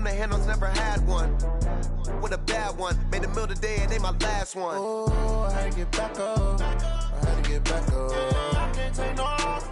from the handles, never had one. With a bad one, made a meal today and they my last one. Oh, I had to get back up. I had to get back up. I can't take no off.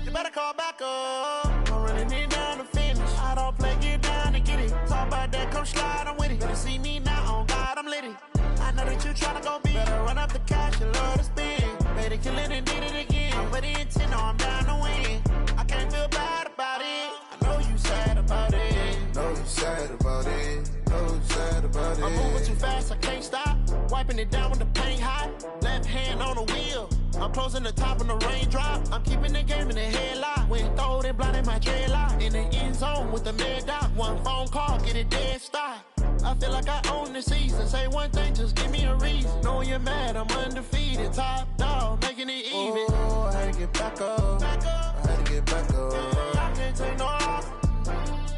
You better call back up. I'm running it down to finish. I don't play, get down to get it. Talk about that, come slide, I'm with it. Better see me now, on God, I'm litty. I know that you tryna go big. Better run up the cash, you love to spend. Made it, kill it, and did it again. I'm with the intent, no, I'm down to win. I can't feel bad about it. I know you sad about it. Know you sad about it. Know you sad about it. I'm moving too fast, I can't stop. Wiping it down when the paint hot. Left hand on the wheel. I'm closing the top when the raindrop. I'm keeping the game in the headlock. When throwed and blinded my dreadlock. In the end zone with the mad dot. One phone call, get it dead stop. I feel like I own the season. Say one thing, just give me a reason. Knowing you're mad, I'm undefeated. Top dog, making it even. Oh, I had to get back up. I had to get back up. I can't take no off.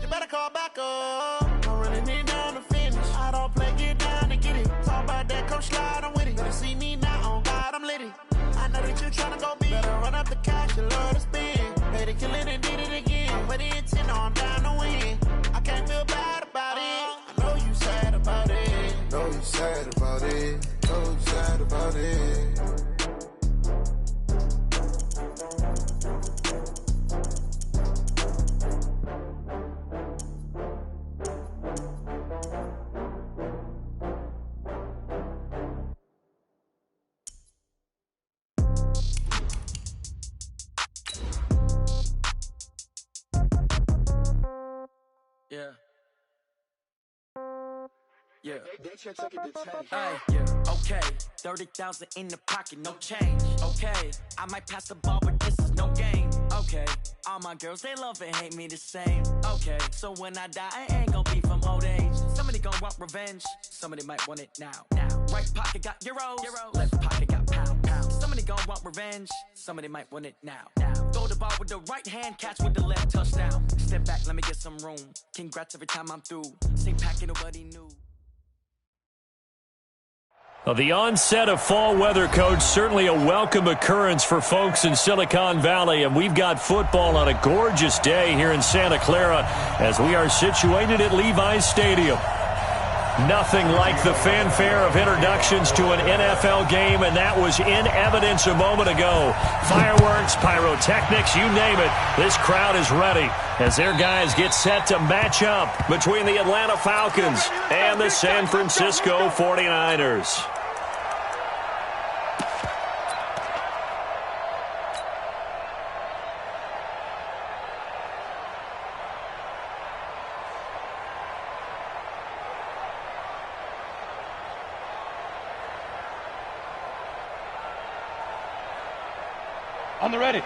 You better call back up. I'm running it down to finish. I don't play, get down to get it. Talk about that, come slide, I'm with it. Better see me now, on God, I'm litty. I know that you tryna go big. Better run up the cash, you love to spend. Made it, kill it, and did it again. With the intent, no, I'm down to win. I can't feel bad about it. I know you sad about it. Know you sad about it. Know you sad about it. Yeah. Yeah. Hey, yeah. Okay. 30,000 in the pocket, no change. Okay. I might pass the ball, but this is no game. Okay. All my girls, they love and hate me the same. Okay. So when I die, I ain't gonna be from old age. Somebody gonna want revenge. Somebody might want it now. Right pocket got euros. Left pocket got pounds. Somebody gonna want revenge. Somebody might want it now. Throw the ball with the right hand, catch with the left, touchdown. Step back, let me get some room. Congrats every time I'm through. Same packet, nobody knew. Well, the onset of fall weather, Coach, certainly a welcome occurrence for folks in Silicon Valley, and we've got football on a gorgeous day here in Santa Clara as we are situated at Levi's Stadium. Nothing like the fanfare of introductions to an NFL game, and that was in evidence a moment ago. Fireworks, pyrotechnics, you name it, this crowd is ready as their guys get set to match up between the Atlanta Falcons and the San Francisco 49ers. On the ready.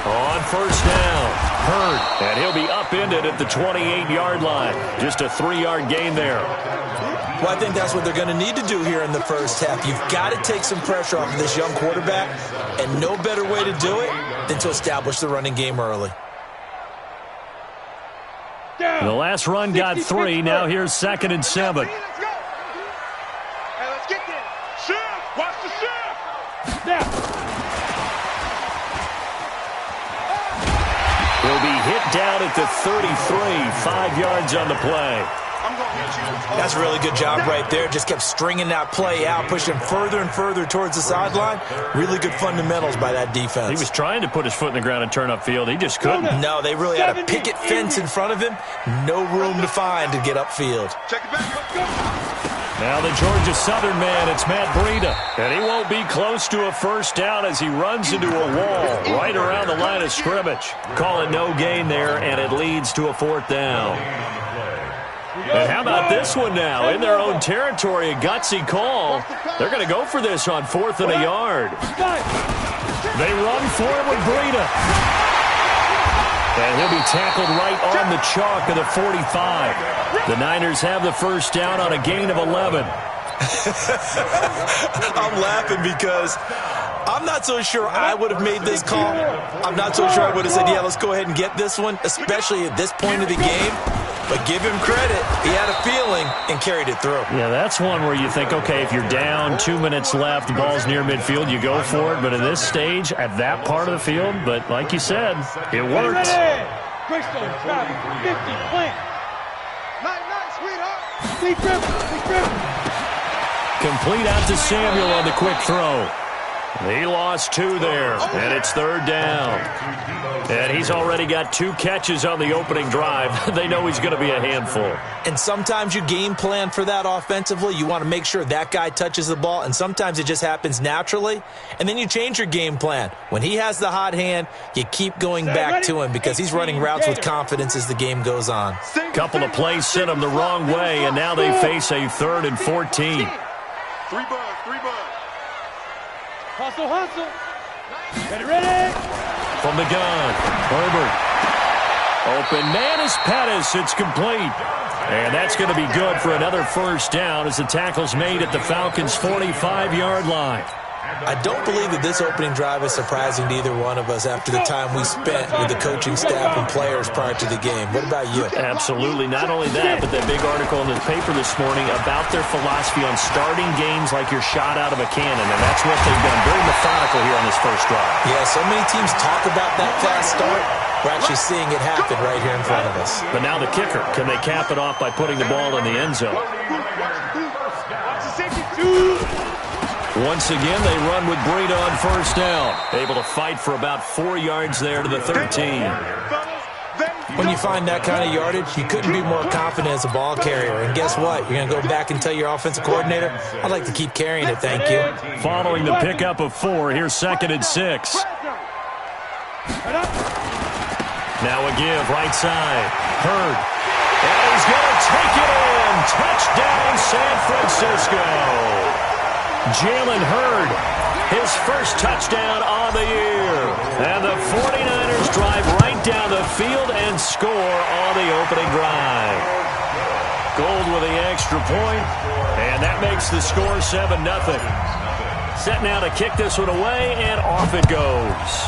On first down, Hurd, and he'll be upended at the 28-yard line. Just a 3-yard gain there. Well, I think that's what they're going to need to do here in the first half. You've got to take some pressure off of this young quarterback, and no better way to do it than to establish the running game early. The last run got 3. Now here's 2nd and 7. He'll be hit down at the 33, 5 yards on the play. That's a really good job right there. Just kept stringing that play out, pushing further and further towards the sideline. Really good fundamentals by that defense. He was trying to put his foot in the ground and turn upfield. He just couldn't. No, they really had a picket fence in front of him. No room to find to get upfield. Check it back. Let's go. Now the Georgia Southern man, it's Matt Breida. And he won't be close to a first down as he runs into a wall right around the line of scrimmage. Call it no gain there, and it leads to a 4th down. And how about this one now? In their own territory, a gutsy call. They're going to go for this on 4th and a yard. They run for it with Breida. And he'll be tackled right on the chalk of the 45. The Niners have the first down on a gain of 11. I'm laughing because I'm not so sure I would have made this call. I'm not so sure I would have said, yeah, let's go ahead and get this one, especially at this point of the game. But give him credit. He had a feeling and carried it through. Yeah, that's one where you think, okay, if you're down, 2 minutes left, the ball's near midfield, you go for it. But at this stage, at that part of the field, but like you said, it worked. Greystone, travel, 50, plant. Night, sweetheart. Big grip. Complete out to Samuel on the quick throw. He lost 2 there, and it's 3rd down. And he's already got 2 catches on the opening drive. They know he's going to be a handful. And sometimes you game plan for that offensively. You want to make sure that guy touches the ball, and sometimes it just happens naturally. And then you change your game plan. When he has the hot hand, you keep going back to him because he's running routes with confidence as the game goes on. Couple of plays sent him the wrong way, and now they face a 3rd and 14. 3 bucks. Hustle. Ready. From the gun, Herbert. Open man is Pettis. It's complete. And that's going to be good for another 1st down as the tackle's made at the Falcons' 45-yard line. I don't believe that this opening drive is surprising to either one of us after the time we spent with the coaching staff and players prior to the game. What about you? Absolutely. Not only that, but that big article in the paper this morning about their philosophy on starting games like you're shot out of a cannon, and that's what they've done. Very methodical here on this first drive. Yeah, so many teams talk about that fast start. We're actually seeing it happen right here in front of us. But now the kicker. Can they cap it off by putting the ball in the end zone? Once again, they run with Breida on 1st down. Able to fight for about 4 yards there to the 13. When you find that kind of yardage, you couldn't be more confident as a ball carrier. And guess what? You're going to go back and tell your offensive coordinator, I'd like to keep carrying it, thank you. Following the pickup of 4, here's 2nd and 6. Now a give, right side. Hurd. And he's going to take it in. Touchdown, San Francisco. Jalen Hurd, his first touchdown on the year. And the 49ers drive right down the field and score on the opening drive. Gold with the extra point, and that makes the score 7-0. Set now to kick this one away, and off it goes.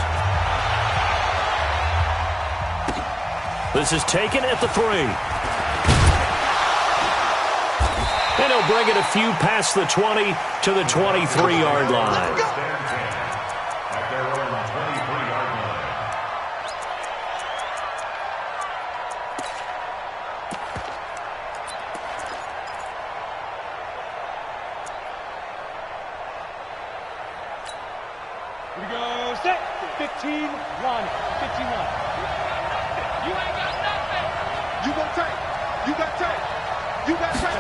This is taken at the 3. And he'll bring it a few past the 20 to the 23-yard line. Here we go, set. 15, run. 15, run. You ain't got nothing. You got tape. You got tape. You got tape.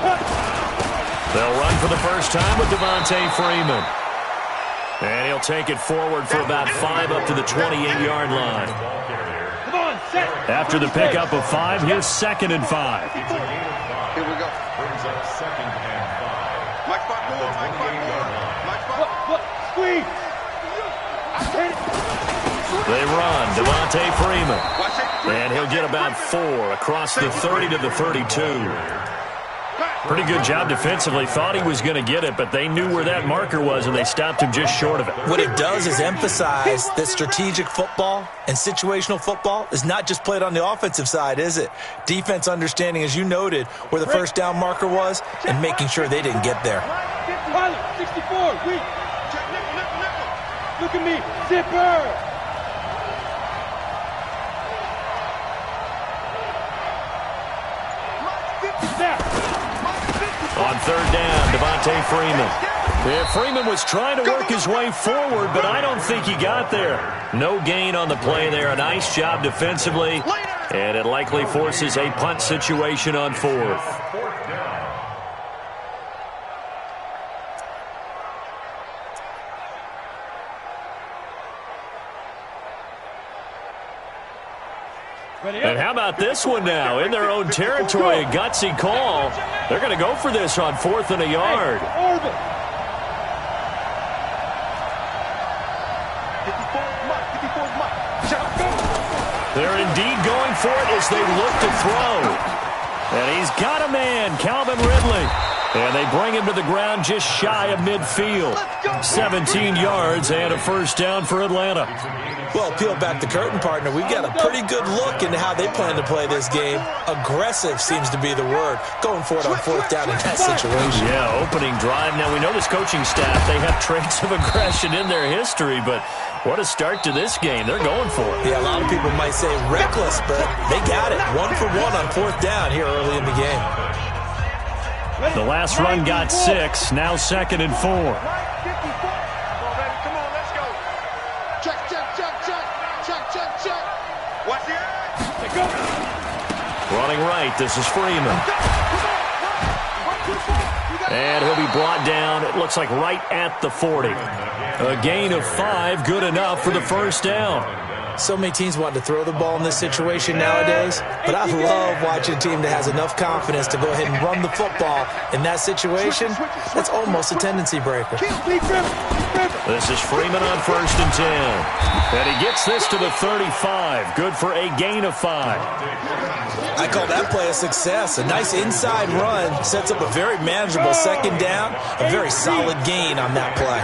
They'll run for the first time with Devontae Freeman. And he'll take it forward for about 5 up to the 28-yard line. Come on, set. After the pickup of 5, here's 2nd and 5. Here we go. Brings up 2nd and 5. Mike spot more. Mike spot. Squeeze. They run. Devontae Freeman. And he'll get about 4 across the 30 to the 32. Pretty good job defensively. Thought he was going to get it, but they knew where that marker was, and they stopped him just short of it. What it does is emphasize that strategic football and situational football is not just played on the offensive side, is it? Defense understanding, as you noted, where the 1st down marker was and making sure they didn't get there. 64, weak. Look at me, zipper. On 3rd down, Devontae Freeman. Yeah, Freeman was trying to work his way forward, but I don't think he got there. No gain on the play there. A nice job defensively, and it likely forces a punt situation on 4th. And how about this one now? In their own territory, a gutsy call. They're going to go for this on 4th and a yard. They're indeed going for it as they look to throw. And he's got a man, Calvin Ridley. And they bring him to the ground just shy of midfield. 17 yards and a first down for Atlanta. Well, peel back the curtain, partner. We've got a pretty good look into how they plan to play this game. Aggressive seems to be the word. Going for it on fourth down in that situation. Yeah, opening drive. Now, we know this coaching staff, they have traits of aggression in their history, but what a start to this game. They're going for it. Yeah, a lot of people might say reckless, but they got it. 1 for 1 on fourth down here early in the game. The last run got 6. Now 2nd and 4. Running right, this is Freeman. And he'll be brought down, it looks like right at the 40. A gain of 5, good enough for the first down. So many teams want to throw the ball in this situation nowadays, but I love watching a team that has enough confidence to go ahead and run the football in that situation. That's almost a tendency breaker. This is Freeman on 1st and 10. And he gets this to the 35. Good for a gain of 5. I call that play a success. A nice inside run sets up a very manageable 2nd down. A very solid gain on that play.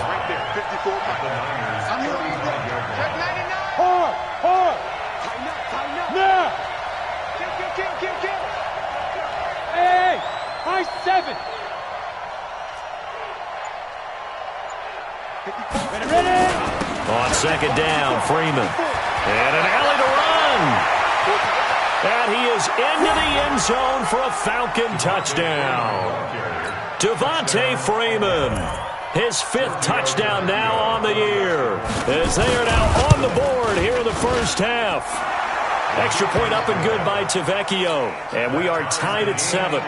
Hey, high 7. Ready? On 2nd down, Freeman. And an alley to run. And he is into the end zone for a Falcon touchdown. Devontae Freeman, his 5th touchdown now on the year, as they are now on the board here in the first half. Extra point up and good by Tavecchio, and we are tied at 7.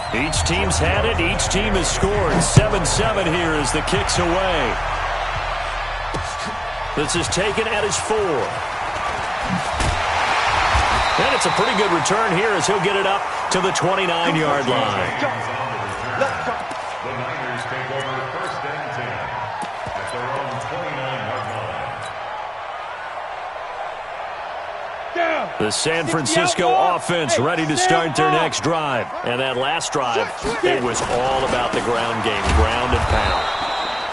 Each team's had it. Each team has scored. 7-7 here as the kick's away. This is taken at his 4. And it's a pretty good return here as he'll get it up to the 29-yard line. The Niners take over 1st and 10 at their own 29-yard line. The San Francisco offense ready to start their next drive. And that last drive, it was all about the ground game, ground and pound.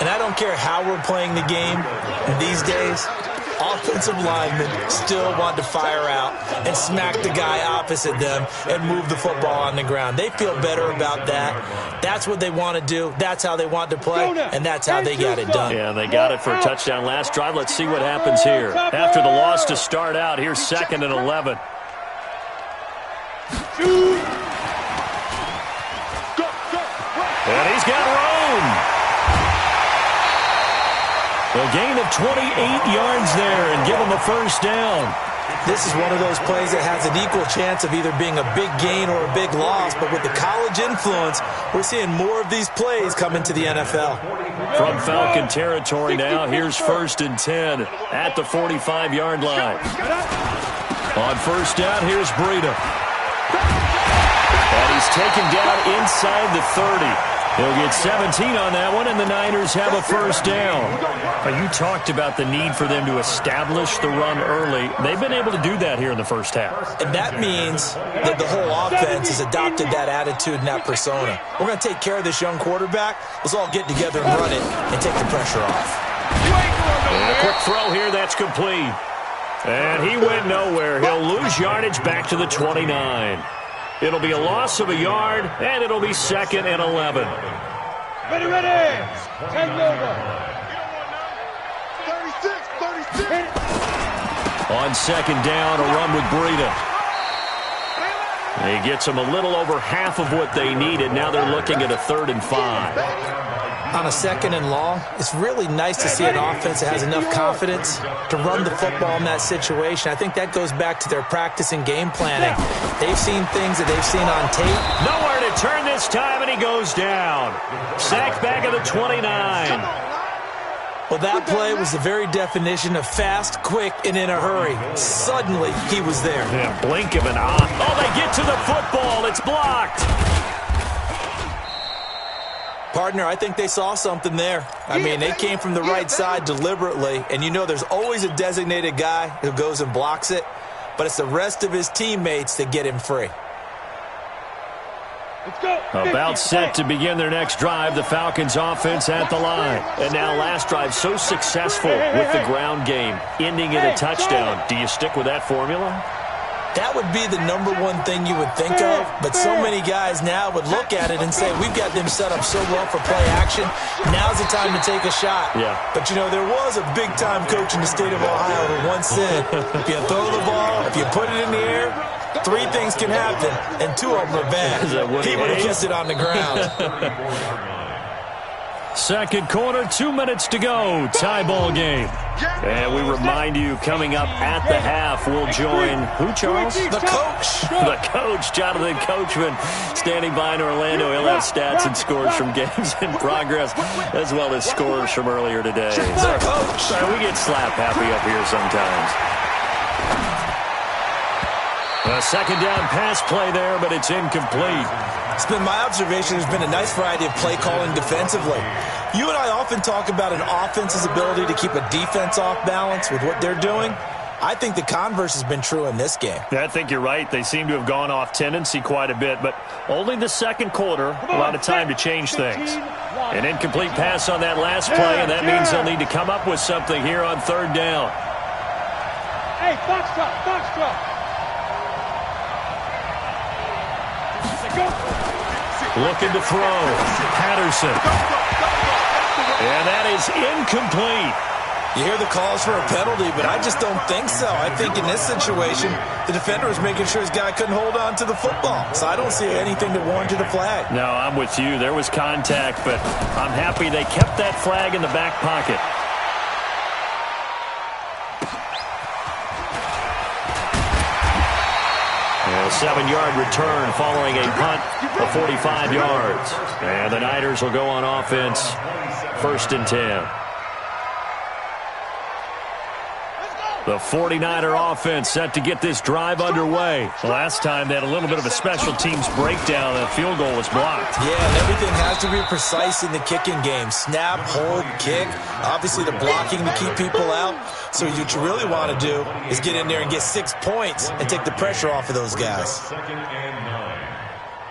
And I don't care how we're playing the game these days, offensive linemen still want to fire out and smack the guy opposite them and move the football on the ground. They feel better about that. That's what they want to do. That's how they want to play, and that's how they got it done. Yeah, they got it for a touchdown last drive. Let's see what happens here. After the loss to start out, here's 2nd and 11. And he's got room. A gain of 28 yards there and give him a first down. This is one of those plays that has an equal chance of either being a big gain or a big loss, but with the college influence, we're seeing more of these plays come into the NFL. From Falcon territory now, here's 1st and 10 at the 45-yard line. On 1st down, here's Breida. And he's taken down inside the 30. He'll get 17 on that one, and the Niners have a first down. Now, you talked about the need for them to establish the run early. They've been able to do that here in the first half. And that means that the whole offense has adopted that attitude and that persona. We're going to take care of this young quarterback. Let's all get together and run it and take the pressure off. And a quick throw here, that's complete. And he went nowhere. He'll lose yardage back to the 29. It'll be a loss of a yard, and it'll be 2nd and 11. Ready. Take over. 36. On 2nd down, a run with Breida. He gets them a little over half of what they needed. Now they're looking at a 3rd and 5. On a 2nd and long, it's really nice to see an offense that has enough confidence to run the football in that situation. I think that goes back to their practice and game planning. They've seen things that they've seen on tape. Nowhere to turn this time, and he goes down. Sacked back at the 29. Well, that play was the very definition of fast, quick, and in a hurry. Suddenly, he was there. Yeah, blink of an eye. Oh, they get to the football. It's blocked. Partner, I think they saw something there. I mean, they came from the right side deliberately, and you know there's always a designated guy who goes and blocks it, but it's the rest of his teammates that get him free. About set to begin their next drive, the Falcons offense at the line. And now last drive so successful with the ground game, ending in a touchdown. Do you stick with that formula? That would be the number one thing you would think of, but so many guys now would look at it and say, we've got them set up so well for play action, now's the time to take a shot. Yeah. But, you know, there was a big-time coach in the state of Ohio who once said, if you throw the ball, if you put it in the air, 3 things can happen, and 2 of them are bad. He would have kissed it on the ground. Second quarter, 2 minutes to go. Tie ball game. And we remind you, coming up at the half, we'll join who, Charles? The coach. The coach, Jonathan Coachman, standing by in Orlando. He'll have stats and scores from games in progress, as well as scores from earlier today. The coach. Sorry, we get slap happy up here sometimes. A second down pass play there, but it's incomplete. It's been my observation there's been a nice variety of play calling defensively. You and I often talk about an offense's ability to keep a defense off balance with what they're doing. I think the converse has been true in this game. I think you're right. They seem to have gone off tendency quite a bit, but only the second quarter, a lot of time to change things. An incomplete pass on that last play, and that means they'll need to come up with something here on third down. Hey, foxtrot. Looking to throw. Patterson. And that is incomplete. You hear the calls for a penalty, but I just don't think so. I think in this situation, the defender was making sure his guy couldn't hold on to the football. So I don't see anything that warranted a flag. No, I'm with you. There was contact, but I'm happy they kept that flag in the back pocket. A 7-yard return following a punt of 45 yards. And the Niners will go on offense, 1st and 10. The 49er offense set to get this drive underway. Last time they had a little bit of a special teams breakdown. The field goal was blocked. Yeah, and everything has to be precise in the kicking game. Snap, hold, kick. Obviously the blocking to keep people out. So what you really want to do is get in there and get 6 points and take the pressure off of those guys. 2nd and 9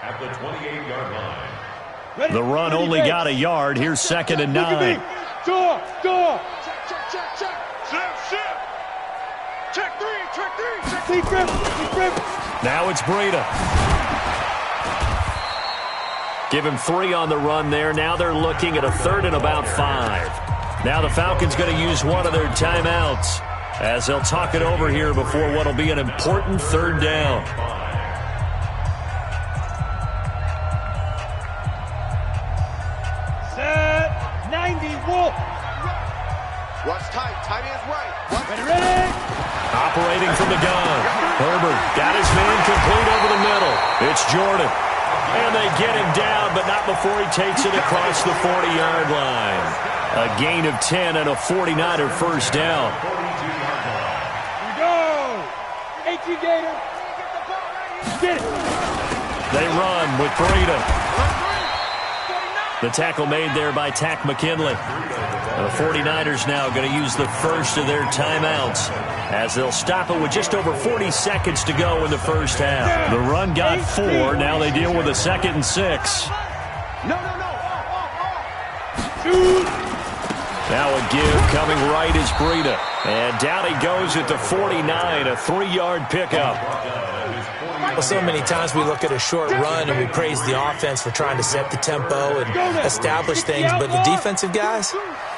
at the 28-yard line. The run only got a yard. Here's 2nd and 9. Door. Check 3. Now it's Breida. Give him 3 on the run there. Now they're looking at a 3rd and about 5. Now the Falcons going to use one of their timeouts as they'll talk it over here before what will be an important 3rd down. Set 90, Wolf. Watch tight. Tight ends right. Ready. Operating from the gun. Herbert got his man complete over the middle. It's Jordan. And they get him down, but not before he takes it across the 40-yard line. A gain of 10 and a 49er first down. Here we go. 18 Gator. Get it. They run with Breida. The tackle made there by Tack McKinley. The 49ers now going to use the first of their timeouts as they'll stop it with just over 40 seconds to go in the first half. The run got 4. Now they deal with a 2nd and 6. No. Now a give coming right is Breida. And down he goes at the 49, a 3-yard pickup. Well, so many times we look at a short run and we praise the offense for trying to set the tempo and establish things, but the defensive guys,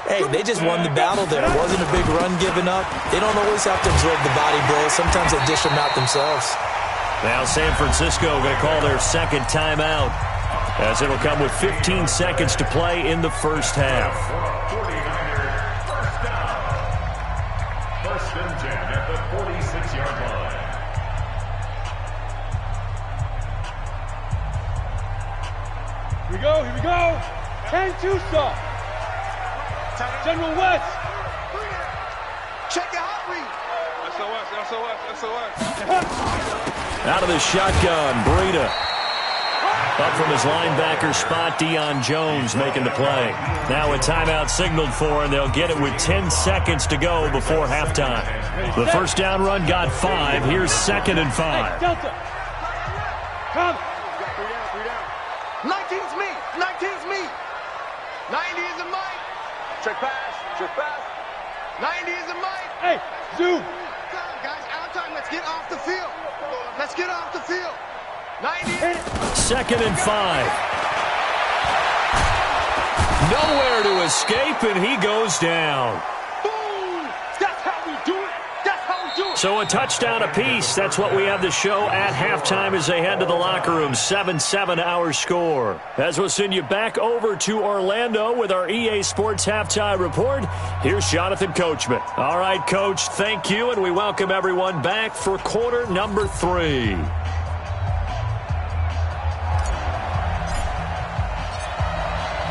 hey, they just won the battle there. It wasn't a big run given up. They don't always have to absorb the body blows. Sometimes they dish them out themselves. Now San Francisco going to call their 2nd timeout as it'll come with 15 seconds to play in the first half. 1st and 10 at the 46-yard line. Here we go. 10-2 stop. General West. Check your hot read. SOS. Out of the shotgun, Breida. Up from his linebacker spot, Deion Jones making the play. Now a timeout signaled for, and they'll get it with 10 seconds to go before halftime. The first down run got 5. Here's 2nd and 5. Delta. Come. 19's me. 19's me. 90 is a Mike. Trick pass. Trick pass. 90 is a Mike. Hey, zoom. Come on, guys. Out of time. Let's get off the field. Let's get off the field. 90. 2nd and 5. Nowhere to escape, and he goes down. Boom. That's how we do it. That's how we do it. So a touchdown apiece. That's what we have to show at halftime as they head to the locker room. 7-7 our score. As we'll send you back over to Orlando with our EA Sports Halftime Report, here's Jonathan Coachman. All right, Coach, thank you, and we welcome everyone back for quarter number 3.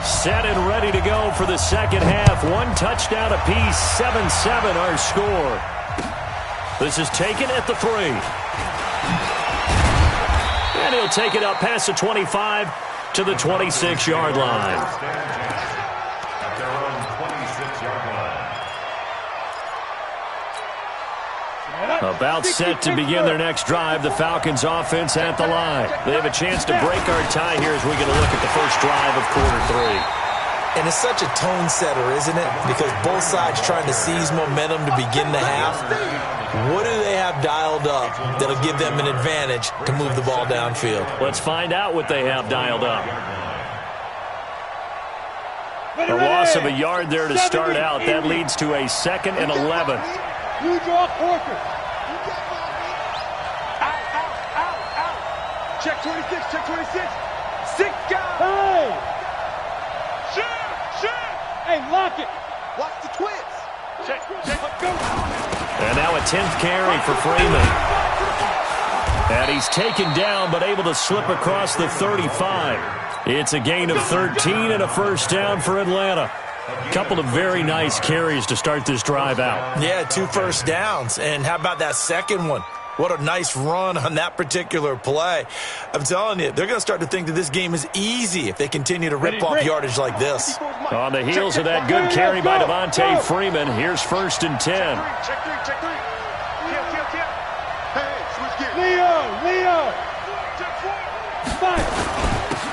Set and ready to go for the second half. 1 touchdown apiece, 7-7 our score. This is taken at the 3. And he'll take it up past the 25 to the 26-yard line. At their own 26-yard line. About set to begin their next drive. The Falcons offense at the line. They have a chance to break our tie here as we get a look at the first drive of quarter 3. And it's such a tone setter, isn't it? Because both sides trying to seize momentum to begin the half. What do they have dialed up that'll give them an advantage to move the ball downfield? Let's find out what they have dialed up. A loss of a yard there to start out. That leads to a 2nd and 11. You draw Corker. Out. Check 26. Check 26. 6 guys. Hey. Shoot. Hey, lock it. Watch the twins. Check. Go. And now a 10th carry for Freeman. And he's taken down but able to slip across the 35. It's a gain of 13 and a first down for Atlanta. Couple of very nice carries to start this drive out. Yeah, 2 first downs. And how about that second one? What a nice run on that particular play. I'm telling you, they're going to start to think that this game is easy if they continue to rip off yardage like this. On the heels of that good carry by Devontae Freeman, here's 1st and 10. Check 3. Kill. Hey, switch gears. Leo.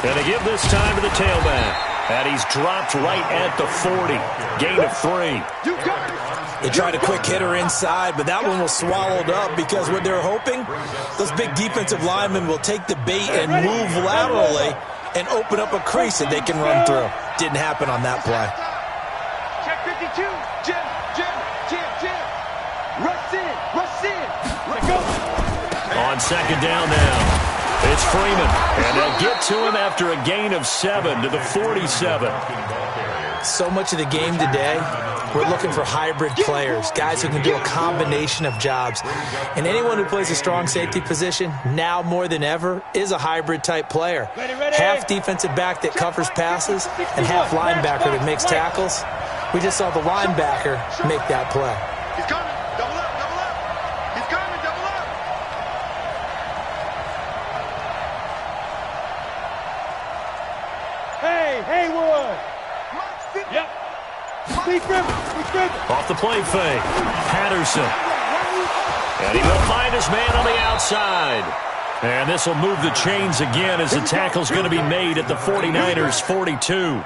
And they give this time to the tailback. And he's dropped right at the 40. Gain of 3. You got it. They tried a quick hitter inside, but that one was swallowed up because what they're hoping, those big defensive linemen will take the bait and move laterally and open up a crease that they can run through. Didn't happen on that play. Check 52. Jim. Rush in. Let go. On 2nd down now. It's Freeman. And they'll get to him after a gain of 7 to the 47. So much of the game today, we're looking for hybrid players, guys who can do a combination of jobs. And anyone who plays a strong safety position, now more than ever, is a hybrid-type player. Half defensive back that covers passes and half linebacker that makes tackles. We just saw the linebacker make that play. He's coming. Double up. He's coming. Double up. Hey, Haywood. Yep. Speak River. Off the play fake. Patterson. And he will find his man on the outside. And this will move the chains again as the tackle's going to be made at the 49ers' 42.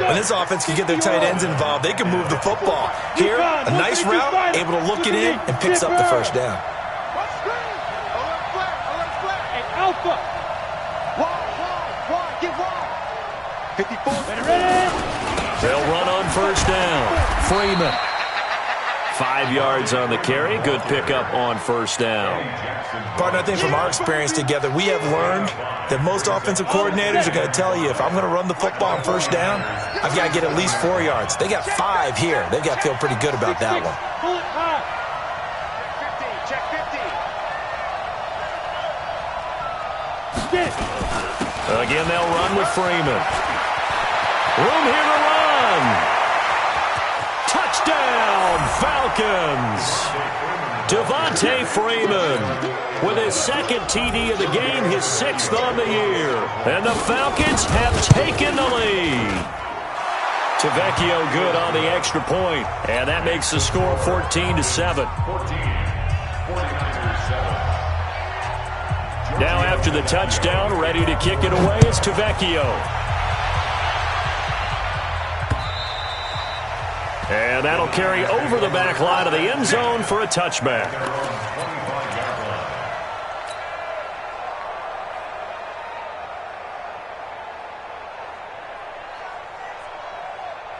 When this offense can get their tight ends involved, they can move the football. Here, a nice route, able to look it in, and picks up the first down. Hey, Alpha. Wide. Get wide. 54. Ready. They'll run on first down. Freeman. 5 yards on the carry. Good pickup on first down. Partner, I think from our experience together, we have learned that most offensive coordinators are going to tell you, if I'm going to run the football on first down, I've got to get at least 4 yards. They got 5 here. They've got to feel pretty good about that one. Pull it high. Check 50. Get it. Again, they'll run with Freeman. Room here to run. Touchdown, Falcons. Devontae Freeman with his 2nd TD of the game, his 6th on the year. And the Falcons have taken the lead. Tavecchio good on the extra point, and that makes the score 14-7. 49ers 7. Now after the touchdown, ready to kick it away is Tavecchio. And that'll carry over the back line of the end zone for a touchback.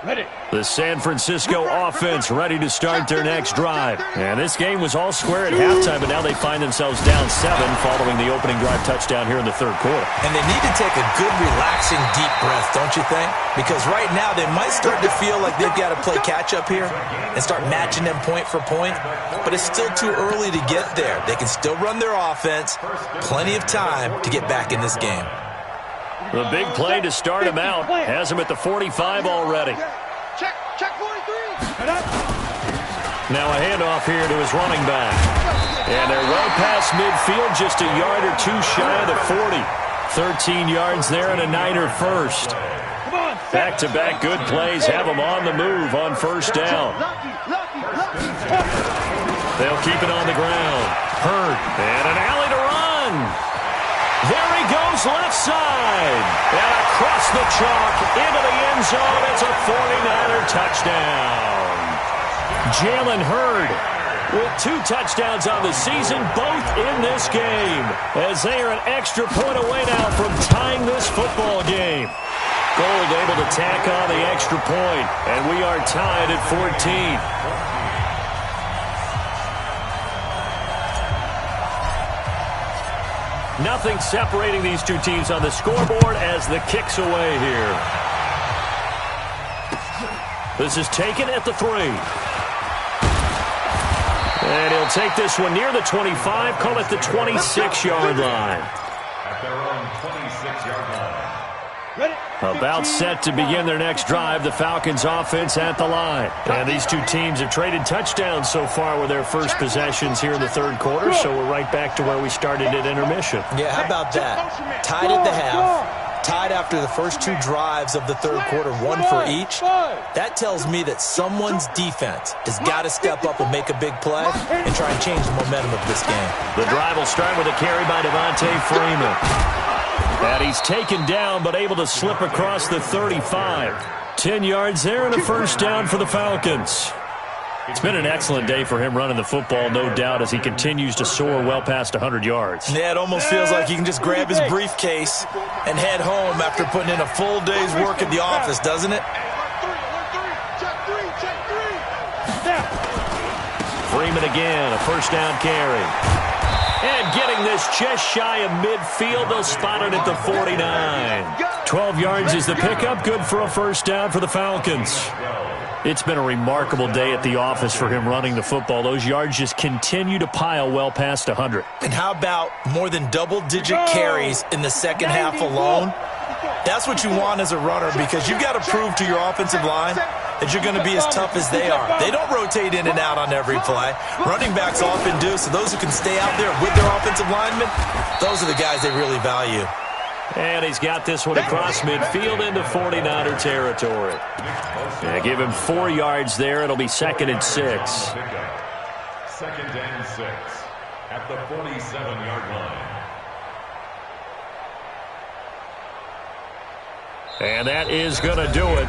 Ready. The San Francisco offense ready to start their next drive. And this game was all square at halftime, but now they find themselves down 7 following the opening drive touchdown here in the third quarter. And they need to take a good, relaxing, deep breath, don't you think? Because right now they might start to feel like they've got to play catch-up here and start matching them point for point. But it's still too early to get there. They can still run their offense. Plenty of time to get back in this game. The big play to start him out has him at the 45 already. Check 43. Now a handoff here to his running back. And they're well past midfield, just a yard or two shy of the 40. 13 yards there and a Niner first. Back-to-back good plays have them on the move on first down. They'll keep it on the ground. Hurd, and an alley to run. There he goes left side. And across the chalk into the end zone. It's a 49er touchdown. Jalen Hurd with 2 touchdowns on the season, both in this game, as they are an extra point away now from tying this football game. Gold able to tack on the extra point, and we are tied at 14. Nothing separating these two teams on the scoreboard as the kick's away here. This is taken at the 3. And he'll take this one near the 25, call it the 26-yard line. At their own 26-yard line. About set to begin their next drive, the Falcons offense at the line. And these two teams have traded touchdowns so far with their first possessions here in the third quarter, so we're right back to where we started at intermission. Yeah, how about that? Tied at the half, tied after the first 2 drives of the third quarter, 1 for each. That tells me that someone's defense has got to step up and make a big play and try and change the momentum of this game. The drive will start with a carry by Devontae Freeman. And he's taken down, but able to slip across the 35. 10 yards there and a first down for the Falcons. It's been an excellent day for him running the football, no doubt, as he continues to soar well past 100 yards. Yeah, it almost feels like he can just grab his briefcase and head home after putting in a full day's work at the office, doesn't it? Freeman again, a first down carry. And getting this just shy of midfield, they'll spot it at the 49. 12 yards is the pickup, good for a first down for the Falcons. It's been a remarkable day at the office for him running the football. Those yards just continue to pile well past 100. And how about more than double-digit carries in the second half alone? That's what you want as a runner, because you've got to prove to your offensive line that you're going to be as tough as they are. They don't rotate in and out on every play. Running backs often do, so those who can stay out there with their offensive linemen, those are the guys they really value. And he's got this one across midfield into 49er territory. Yeah, give him 4 yards there. It'll be 2nd and 6. 2nd and 6 at the 47-yard line. And that is going to do it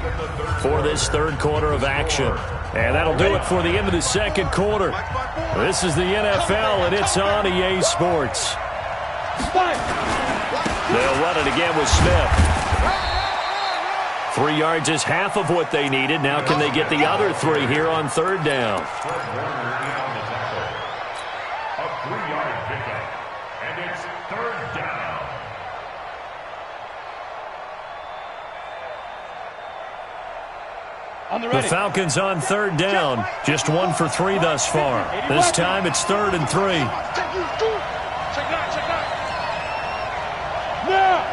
for this third quarter of action. And that'll do it for the end of the second quarter. This is the NFL, and it's on EA Sports. They'll run it again with Smith. 3 yards is half of what they needed. Now can they get the other 3 here on third down? A 3-yard pickup, and it's third down. The Falcons on third down. Just 1 for 3 thus far. This time it's 3rd and 3. Now!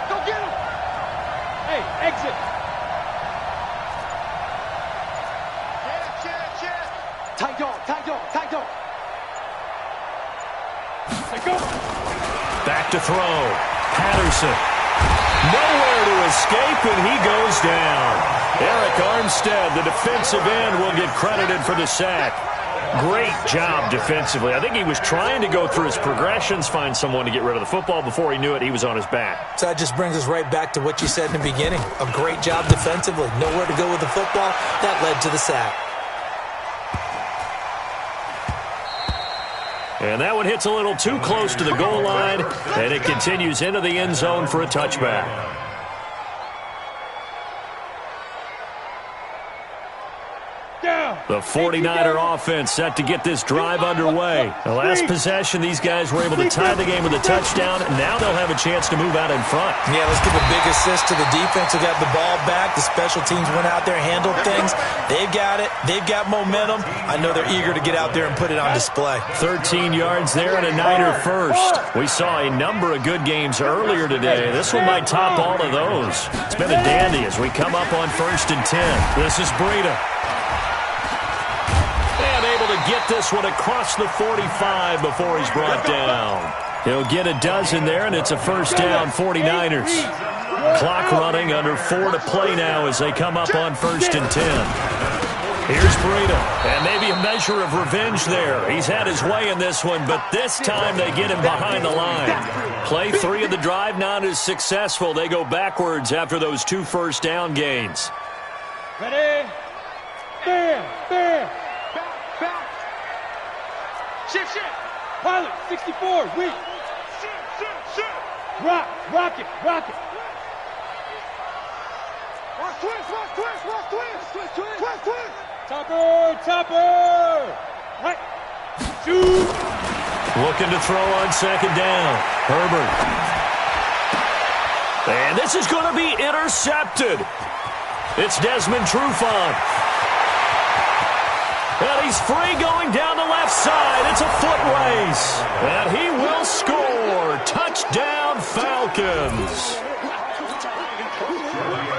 Go get him! Hey, exit! Tight dog! Let go! Back to throw. Patterson. Nowhere to escape, and he goes down. Eric Armstead, the defensive end, will get credited for the sack. Great job defensively. I think he was trying to go through his progressions, find someone to get rid of the football. Before he knew it, he was on his back. So that just brings us right back to what you said in the beginning. A great job defensively. Nowhere to go with the football. That led to the sack. And that one hits a little too close to the goal line, and it continues into the end zone for a touchback. The 49er offense set to get this drive underway. The last possession, these guys were able to tie the game with a touchdown, and now they'll have a chance to move out in front. Yeah, let's give a big assist to the defense who got the ball back. The special teams went out there, handled things. They've got it. They've got momentum. I know they're eager to get out there and put it on display. 13 yards there and a Niner first. We saw a number of good games earlier today. This one might top all of those. It's been a dandy as we come up on 1st and 10. This is Breida. Able to get this one across the 45 before he's brought down. He'll get a dozen there, and it's a first down, 49ers. Clock running, under 4 to play now as they come up on 1st and 10. Here's Breida, and maybe a measure of revenge there. He's had his way in this one, but this time they get him behind the line. Play 3 of the drive not as successful. They go backwards after those 2 first down gains. Ready? Bam! Bam! Shift, shift. Pilot, 64, weak. Shift. Rock it. Watch twist. Topper. Right. Shoot. Looking to throw on 2nd down. Herbert. And this is going to be intercepted. It's Desmond Trufant. And he's free going down the left side. It's a foot race. And he will score. Touchdown, Falcons.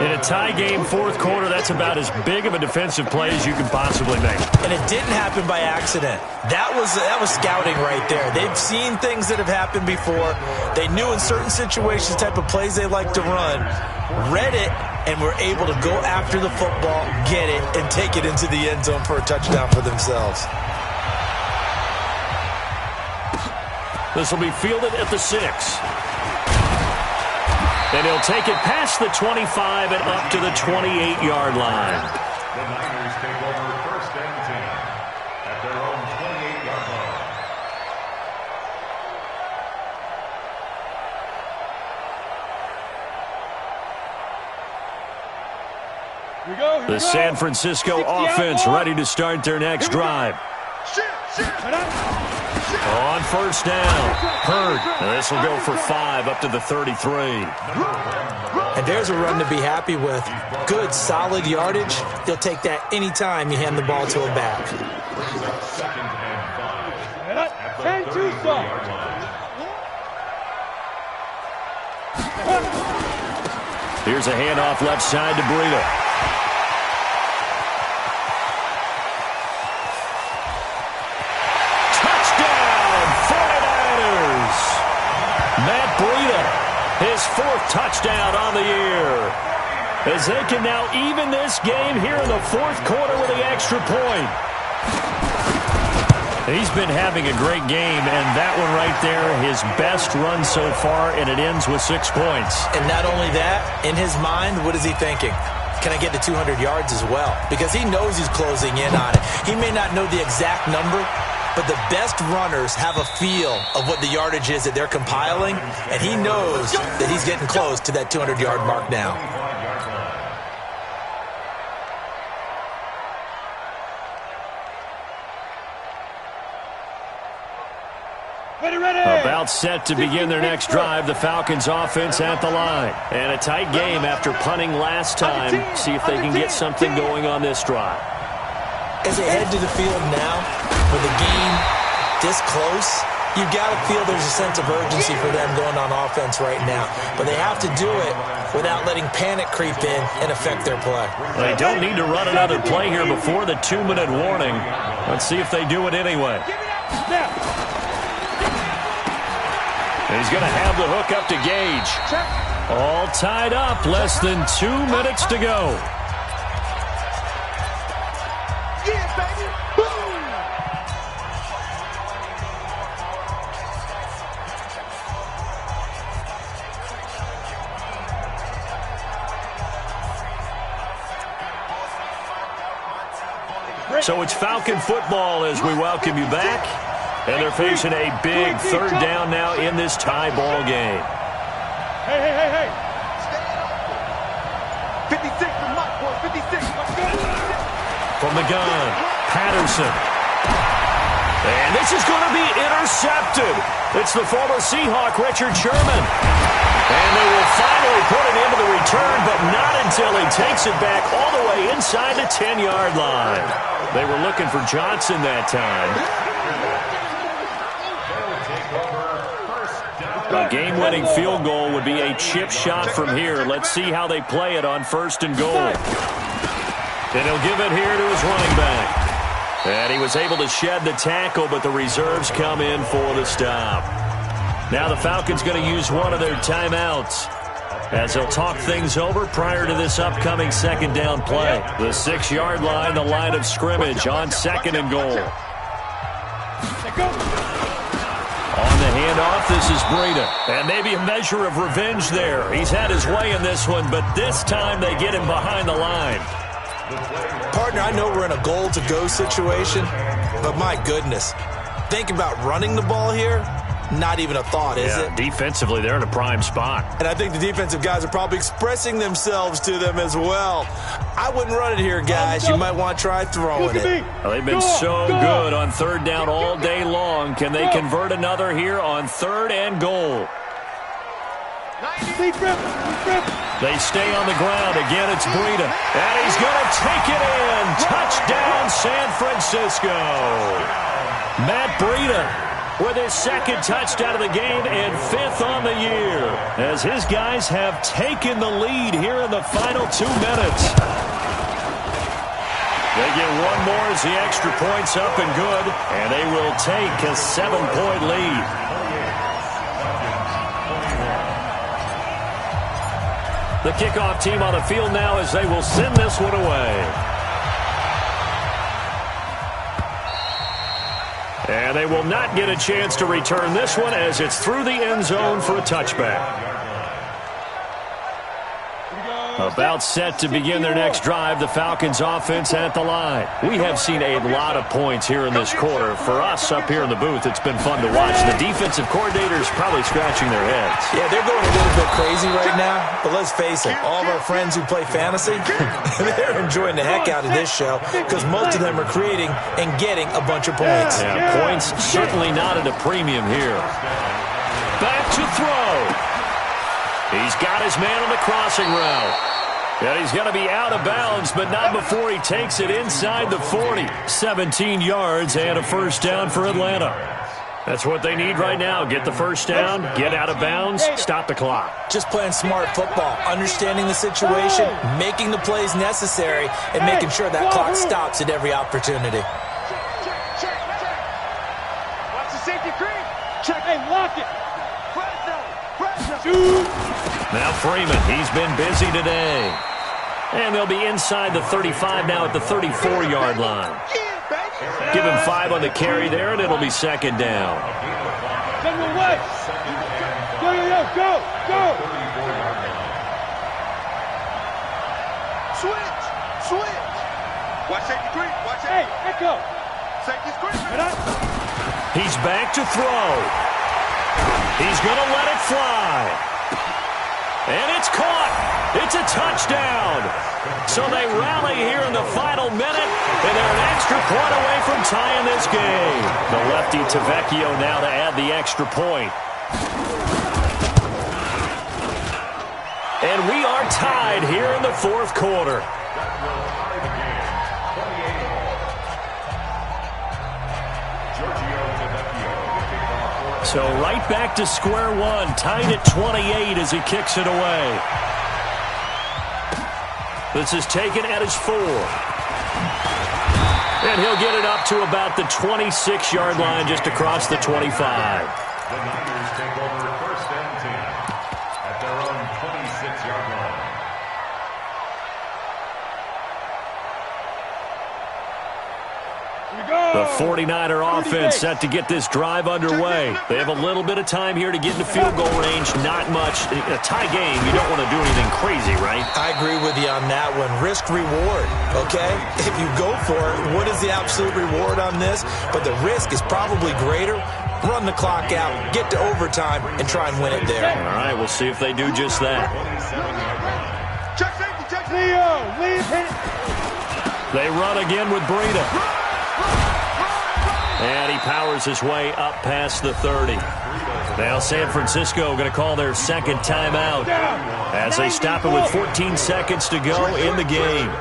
In a tie game, 4th quarter, that's about as big of a defensive play as you can possibly make. And it didn't happen by accident. That was scouting right there. They've seen things that have happened before. They knew in certain situations the type of plays they like to run, read it, and were able to go after the football, get it, and take it into the end zone for a touchdown for themselves. This will be fielded at the 6. And he'll take it past the 25 and up to the 28-yard line. The Niners take over 1st and 10 at their own 28-yard line. The San Francisco offense ready to start their next drive. On 1st down, Hurd. This will go for 5 up to the 33. And there's a run to be happy with. Good, solid yardage. He'll take that anytime you hand the ball to a back. 2nd and 5 at the 30-yard line. Here's a handoff left side to Breida. Matt Breida, his 4th touchdown on the year. As they can now even this game here in the 4th quarter with the extra point. He's been having a great game, and that one right there, his best run so far, and it ends with 6 points. And not only that, in his mind, what is he thinking? Can I get to 200 yards as well? Because he knows he's closing in on it. He may not know the exact number, but the best runners have a feel of what the yardage is that they're compiling, and he knows that he's getting close to that 200-yard mark now. About set to begin their next drive, the Falcons offense at the line. And a tight game after punting last time. See if they can get something going on this drive. As they head to the field now, with the game this close, you've got to feel there's a sense of urgency for them going on offense right now. But they have to do it without letting panic creep in and affect their play. They don't need to run another play here before the 2-minute warning. Let's see if they do it anyway. He's going to have the hook up to Gage. All tied up, less than 2 minutes to go. So it's Falcon football as we welcome you back. And they're facing a big third down now in this tie ball game. Hey. 56 from Mike, boys, 56. From the gun, Patterson. And this is going to be intercepted. It's the former Seahawk, Richard Sherman. And they will finally put it into the return, but not until he takes it back all the way inside the 10-yard line. They were looking for Johnson that time. A game-winning field goal would be a chip shot from here. Let's see how they play it on 1st and goal. And he'll give it here to his running back. And he was able to shed the tackle, but the reserves come in for the stop. Now the Falcons going to use one of their timeouts as they'll talk things over prior to this upcoming 2nd down play. The 6-yard line, the line of scrimmage on 2nd and goal. On the handoff, this is Breida. And maybe a measure of revenge there. He's had his way in this one, but this time they get him behind the line. Partner, I know we're in a goal-to-go situation, but my goodness, think about running the ball here. Not even a thought, is it? Defensively, they're in a prime spot. And I think the defensive guys are probably expressing themselves to them as well. I wouldn't run it here, guys. You might want to try throwing it. Well, they've been so good on 3rd down all day long. Can they convert another here on 3rd and goal? They stay on the ground. Again, it's Breida. And he's going to take it in. Touchdown, San Francisco. Matt Breida with his 2nd touchdown of the game and 5th on the year, as his guys have taken the lead here in the final 2 minutes. They get one more as the extra point's up and good, and they will take a 7-point lead. The kickoff team on the field now as they will send this one away. And they will not get a chance to return this one as it's through the end zone for a touchback. About set to begin their next drive, the Falcons offense at the line. We have seen a lot of points here in this quarter. For us up here in the booth, it's been fun to watch. The defensive coordinators probably scratching their heads. Yeah, they're going a little bit crazy right now, but let's face it, all of our friends who play fantasy, they're enjoying the heck out of this show because most of them are creating and getting a bunch of points. Yeah, points certainly not at a premium here. Back to throw. He's got his man on the crossing route. And he's going to be out of bounds, but not before he takes it inside the 40. 17 yards and a 1st down for Atlanta. That's what they need right now. Get the 1st down, get out of bounds, stop the clock. Just playing smart football, understanding the situation, making the plays necessary, and making sure that clock stops at every opportunity. Watch the safety creep. Check. Hey, lock it. Shoot. Now Freeman, he's been busy today. And they'll be inside the 35 now at the 34-yard line. Give him 5 on the carry there, and it'll be 2nd down. Go. Switch. Watch safety creep. Watch it. Hey, echo. Safety's creep. He's back to throw. He's going to let it fly. And it's caught. It's a touchdown. So they rally here in the final minute, and they're an extra point away from tying this game. The lefty Tavecchio now to add the extra point. And we are tied here in the 4th quarter. So right back to square one, tied at 28 as he kicks it away. This is taken at his 4. And he'll get it up to about the 26-yard line just across the 25. The Niners take over 1st and 10 at their own 26-yard line. Here we go. The 49er offense set to get this drive underway. They have a little bit of time here to get into field goal range. Not much. In a tie game, you don't want to do anything crazy, right? I agree with you on that one. Risk-reward, okay? If you go for it, what is the absolute reward on this? But the risk is probably greater. Run the clock out, get to overtime, and try and win it there. All right, we'll see if they do just that. Check safety, check Leo, leave hit. They run again with Breida. And he powers his way up past the 30. Now San Francisco going to call their second timeout as they stop it with 14 seconds to go in the game.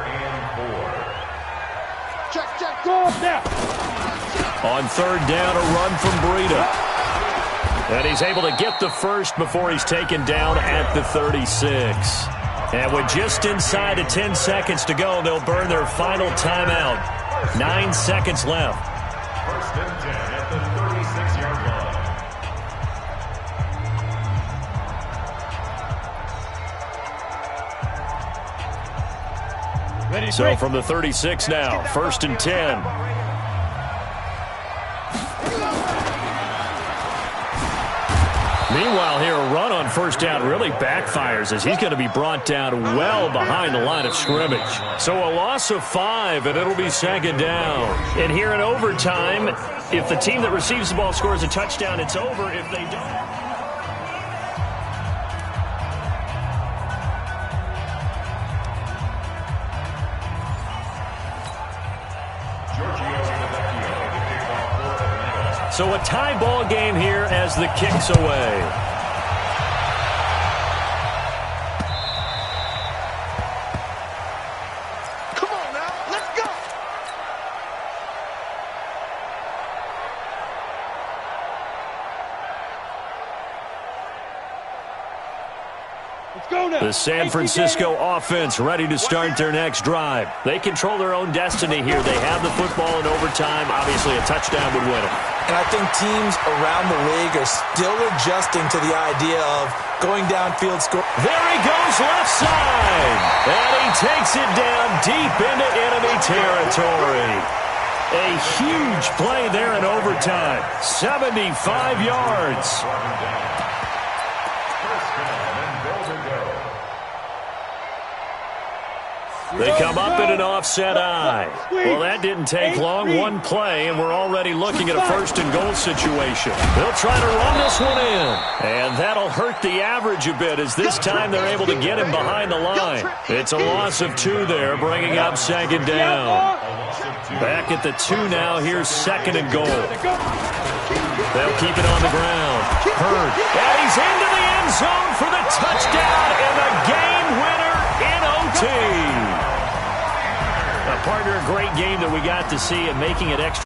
Check, go up now. On third down, a run from Breida. And he's able to get the first before he's taken down at the 36. And with just inside of 10 seconds to go, they'll burn their final timeout. 9 seconds left. First and 10 at the 36-yard line. Ready, So from the 36 now, first and 10. Meanwhile here, a run on first down really backfires as he's going to be brought down well behind the line of scrimmage. So a loss of 5, and it'll be second down. And here in overtime, if the team that receives the ball scores a touchdown, it's over. If they don't... So a tie ball game here as the kick's away. Come on now, let's go. Let's go now. The San Francisco offense ready to start their next drive. They control their own destiny here. They have the football in overtime. Obviously, a touchdown would win it. And I think teams around the league are still adjusting to the idea of going downfield score. There he goes left side. And he takes it down deep into enemy territory. A huge play there in overtime. 75 yards. They come up in an offset eye. Well, that didn't take long. One play, and we're already looking at a first and goal situation. They'll try to run this one in. And that'll hurt the average a bit as this time they're able to get him behind the line. It's a loss of 2 there, bringing up second down. Back at the 2 now. Here's second and goal. They'll keep it on the ground. Hurd. And he's into the end zone for the touchdown and the game winner in OT. Partner, a great game that we got to see and making it extra.